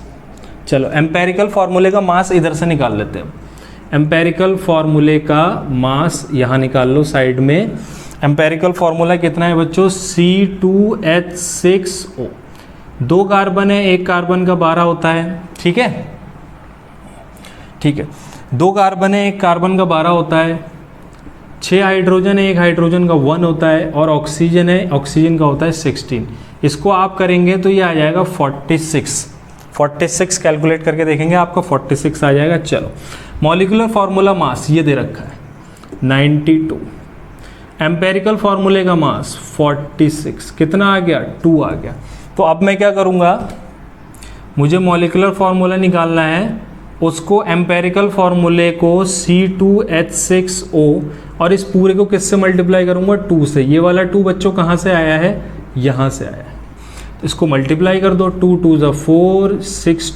चलो एम्पेरिकल फॉर्मूले का मास इधर से निकाल लेते हैं, एम्पेरिकल फॉर्मूले का मास यहाँ निकाल लो साइड में। एम्पेरिकल फॉर्मूला कितना है बच्चों, C2H6O, 2 कार्बन है, एक कार्बन का 12 होता है, ठीक है, ठीक है, 2 कार्बन है, एक कार्बन का 12 होता है, 6 हाइड्रोजन है, एक हाइड्रोजन का 1 होता है, और ऑक्सीजन है, ऑक्सीजन का होता है 16। इसको आप करेंगे तो ये आ जाएगा 46 कैलकुलेट करके देखेंगे आपको 46 आ जाएगा। चलो मॉलिक्यूलर फार्मूला मास ये दे रखा है 92, एम्पेरिकल फार्मूले का मास 46, कितना आ गया 2 आ गया। तो अब मैं क्या करूँगा, मुझे मॉलिक्यूलर फार्मूला निकालना है, उसको एम्पेरिकल फार्मूले को C2H6O और इस पूरे को किससे मल्टीप्लाई करूँगा 2 से। ये वाला 2 बच्चों कहाँ से आया है, यहाँ से आया है, तो इसको मल्टीप्लाई कर दो, 2 2 = 4, 6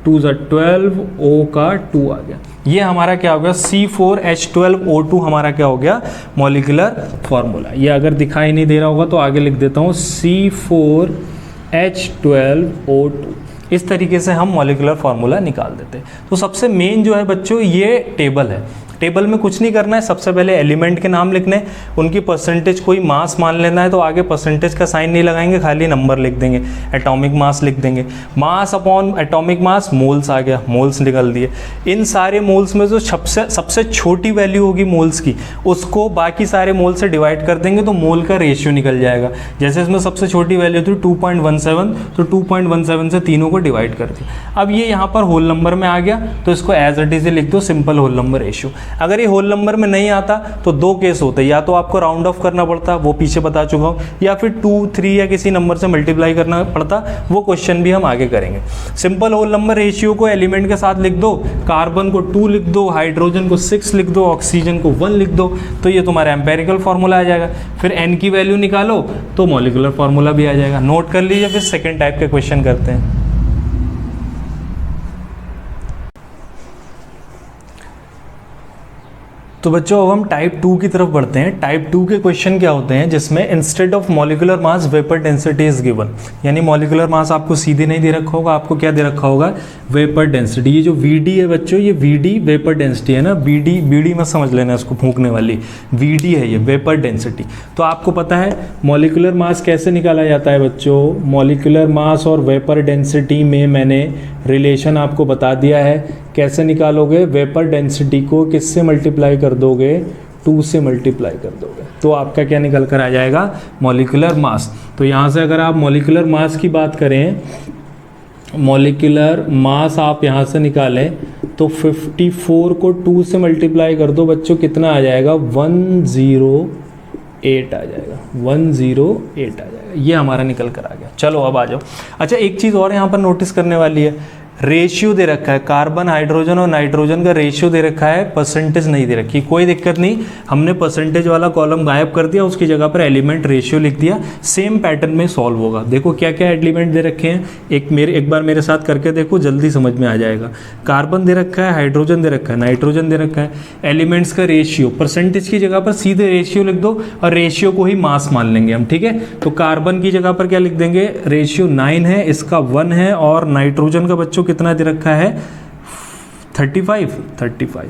2 = 12, O का 2 आ गया। ये हमारा क्या हो गया, C4H12O2 हमारा क्या हो गया, मॉलिक्यूलर फार्मूला। ये अगर दिखाई नहीं दे रहा होगा तो आगे लिख देता हूँ, C4H12O2। इस तरीके से हम मॉलिक्यूलर फार्मूला निकाल देते हैं। तो सबसे मेन जो है बच्चों ये टेबल है, टेबल में कुछ नहीं करना है, सबसे पहले एलिमेंट के नाम लिखने, उनकी परसेंटेज, कोई मास मान लेना है तो आगे परसेंटेज का साइन नहीं लगाएंगे, खाली नंबर लिख देंगे, एटॉमिक मास लिख देंगे, mass upon atomic mass, moles आ गया, मोल्स निकल दिए। इन सारे मोल्स में जो सबसे छोटी वैल्यू होगी मोल्स की, उसको बाकी सारे मोल से डिवाइड कर देंगे तो मोल का रेशियो निकल जाएगा। जैसे इसमें सबसे छोटी वैल्यू थी 2.17, तो 2.17 से तीनों को डिवाइड कर दिया। अब ये यहाँ पर होल नंबर में आ गया तो इसको एज इट इज लिख दो, सिंपल होल नंबर रेशियो। अगर ये होल नंबर में नहीं आता तो 2 केस होते हैं, या तो आपको राउंड ऑफ करना पड़ता, वो पीछे बता चुका हूँ, या फिर 2 3 या किसी नंबर से मल्टीप्लाई करना पड़ता, वो क्वेश्चन भी हम आगे करेंगे। सिंपल होल नंबर रेशियो को एलिमेंट के साथ लिख दो, कार्बन को 2 लिख दो, हाइड्रोजन को 6 लिख दो, ऑक्सीजन को 1 लिख दो, तो ये तुम्हारा एम्पेरिकल फार्मूला आ जाएगा। फिर n की वैल्यू निकालो तो मॉलिक्यूलर फार्मूला भी आ जाएगा। नोट कर लीजिए, फिर सेकेंड टाइप के क्वेश्चन करते हैं। तो बच्चों अब हम टाइप 2 की तरफ बढ़ते हैं। टाइप 2 के क्वेश्चन क्या होते हैं, जिसमें instead of molecular mass vapour density is given, यानी मॉलिक्यूलर मास आपको सीधे नहीं दे रखा होगा, आपको क्या दे रखा होगा, वेपर डेंसिटी। ये जो Vd है बच्चों, ये Vd वेपर डेंसिटी है ना, बीडी मत समझ लेना इसको फूंकने वाली, Vd है ये वेपर डेंसिटी। तो आपको पता है मॉलिक्यूलर मास कैसे निकाला जाता है बच्चों, मॉलिक्यूलर मास और वेपर डेंसिटी में मैंने रिलेशन आपको बता दिया है। कैसे निकालोगे, वेपर डेंसिटी को किससे मल्टीप्लाई कर दोगे, 2 से मल्टीप्लाई कर दोगे, तो आपका क्या निकल कर आ जाएगा, मॉलिक्यूलर मास। तो यहाँ से अगर आप मॉलिक्यूलर मास की बात करें मॉलिक्यूलर मास आप यहाँ से निकालें तो 54 को 2 से मल्टीप्लाई कर दो बच्चों, कितना आ जाएगा 108 आ जाएगा, 108 आ जाएगा। ये हमारा निकल कर आ गया। चलो अब आ जाओ। अच्छा एक चीज़ और यहाँ पर नोटिस करने वाली है, रेशियो दे रखा है, कार्बन हाइड्रोजन और नाइट्रोजन का रेशियो दे रखा है, परसेंटेज नहीं दे रखी। कोई दिक्कत नहीं, हमने परसेंटेज वाला कॉलम गायब कर दिया, उसकी जगह पर एलिमेंट रेशियो लिख दिया। सेम पैटर्न में सॉल्व होगा। देखो क्या क्या एलिमेंट दे रखे हैं, एक बार मेरे साथ करके देखो, जल्दी समझ में आ जाएगा। कार्बन दे रखा है, हाइड्रोजन दे रखा है, नाइट्रोजन दे रखा है। एलिमेंट्स का रेशियो, परसेंटेज की जगह पर सीधे रेशियो लिख दो और रेशियो को ही मास मान लेंगे हम, ठीक है। तो कार्बन की जगह पर क्या लिख देंगे, रेशियो 9 है, इसका 1 है, और नाइट्रोजन का बच्चों कितना दे रखा है 35,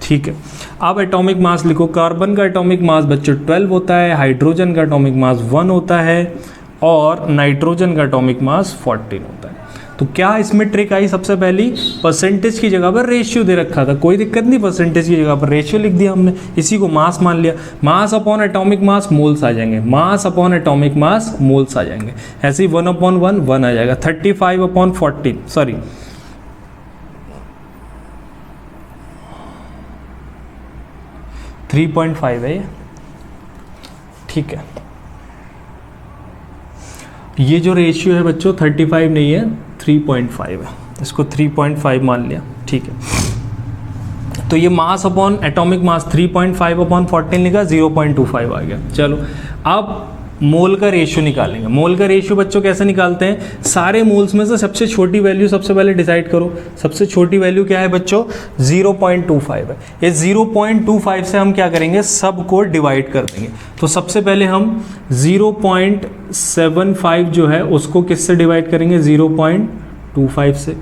ठीक है। अब एटॉमिक मास लिखो। कार्बन का एटॉमिक मास बच्चों 12 होता है, हाइड्रोजन का एटॉमिक मास 1 होता है, और नाइट्रोजन का एटॉमिक मास 14 होता है। तो क्या इसमें ट्रिक आई, सबसे पहली परसेंटेज की जगह पर रेशियो दे रखा था, कोई दिक्कत नहीं, परसेंटेज की जगह पर रेशियो लिख दिया हमने, इसी को मास मान लिया। Mass upon atomic mass moles आ जाएंगे, mass upon atomic mass moles आ जाएंगे। ऐसे ही 1/1 1 आ जाएगा। 35/14 सॉरी 3.5 है ये, ठीक है। ये जो रेशियो है बच्चों 35 नहीं है, 3.5 है, इसको 3.5 मान लिया, ठीक है। तो ये मास अपॉन एटॉमिक मास 3.5/14 लिखा, 0.25 आ गया। चलो अब मोल का रेशियो निकालेंगे। मोल का रेशियो बच्चों कैसे निकालते हैं, सारे मोल्स में से सबसे छोटी वैल्यू सबसे पहले डिसाइड करो। सबसे छोटी वैल्यू क्या है बच्चों, 0.25 है। ये 0.25 से हम क्या करेंगे, सब को डिवाइड कर देंगे। तो सबसे पहले हम 0.75 जो है उसको किससे डिवाइड करेंगे, 0.25 से,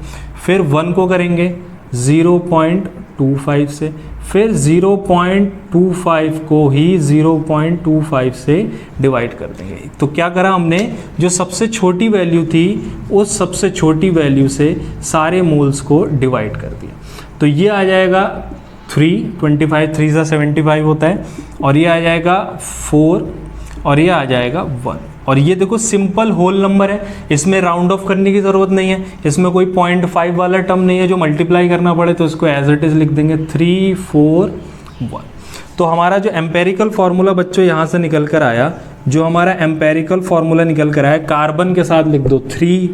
फिर 1 को करेंगे 0.25 से, फिर 0.25 को ही 0.25 से डिवाइड कर देंगे। तो क्या करा हमने, जो सबसे छोटी वैल्यू थी उस सबसे छोटी वैल्यू से सारे मोल्स को डिवाइड कर दिया। तो ये आ जाएगा 3, 3 सा 75 होता है, और ये आ जाएगा 4, और ये आ जाएगा 1। और ये देखो सिंपल होल नंबर है, इसमें राउंड ऑफ करने की ज़रूरत नहीं है, इसमें कोई 0.5 वाला टर्म नहीं है जो मल्टीप्लाई करना पड़े, तो इसको एज इट इज़ लिख देंगे 3, 4, 1। तो हमारा जो एम्पेरिकल फार्मूला बच्चों यहाँ से निकल कर आया, जो हमारा एम्पेरिकल फार्मूला निकल कर आया, कार्बन के साथ लिख दो 3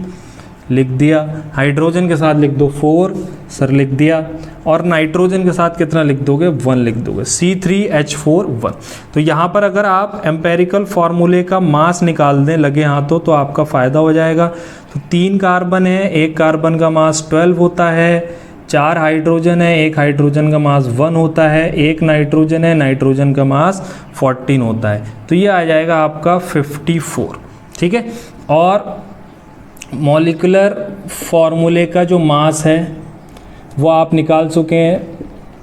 लिख दिया, हाइड्रोजन के साथ लिख दो 4 सर लिख दिया, और नाइट्रोजन के साथ कितना लिख दोगे, 1 लिख दोगे, C3H4 1। तो यहाँ पर अगर आप एम्पेरिकल फार्मूले का मास निकाल दें लगे हाथों तो आपका फ़ायदा हो जाएगा। तो 3 कार्बन है, एक कार्बन का मास 12 होता है, 4 हाइड्रोजन है, एक हाइड्रोजन का मास 1 होता है, एक नाइट्रोजन है, नाइट्रोजन का मास 14 होता है। तो ये आ जाएगा आपका 54, ठीक है। और मॉलिक्यूलर फार्मूले का जो मास है वो आप निकाल चुके हैं।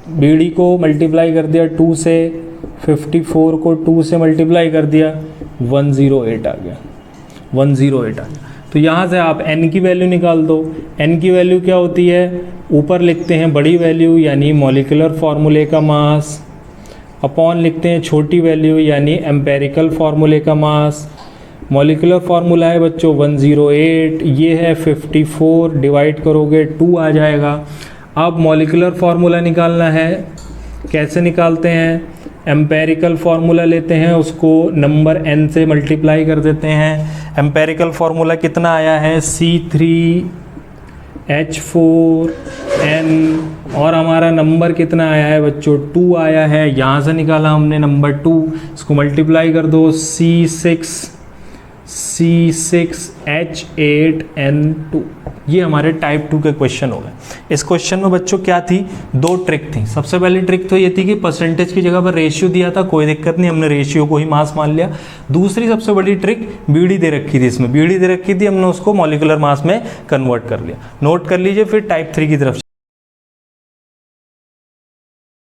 बीडी को मल्टीप्लाई कर दिया 2 से, 54 को 2 से मल्टीप्लाई कर दिया, 108 आ गया, 108 आ गया। तो यहाँ से आप n की वैल्यू निकाल दो। n की वैल्यू क्या होती है, ऊपर लिखते हैं बड़ी वैल्यू यानी मॉलिक्यूलर फार्मूले का मास, अपॉन लिखते हैं छोटी वैल्यू यानी एम्पेरिकल फार्मूले का मास। मॉलिक्यूलर फार्मूला है बच्चों 108, ये है 54, डिवाइड करोगे 2 आ जाएगा। अब मॉलिक्यूलर फार्मूला निकालना है, कैसे निकालते हैं, एम्पेरिकल फार्मूला लेते हैं, उसको नंबर n से मल्टीप्लाई कर देते हैं। एम्पेरिकल फार्मूला कितना आया है, C3H4n, और हमारा नंबर कितना आया है बच्चों, 2 आया है। यहाँ से निकाला हमने नंबर 2, इसको मल्टीप्लाई कर दो, C6H8n2। ये हमारे टाइप 2 के क्वेश्चन हो गए। इस क्वेश्चन में बच्चों क्या थी, 2 ट्रिक थी। सबसे पहली ट्रिक तो ये थी कि परसेंटेज की जगह पर रेशियो दिया था, कोई दिक्कत नहीं, हमने रेशियो को ही मास मान लिया। दूसरी सबसे बड़ी ट्रिक बीडी दे रखी थी, इसमें बीडी दे रखी थी, हमने उसको मॉलिक्यूलर मास में कन्वर्ट कर लिया। नोट कर लीजिए, फिर टाइप 3 की तरफ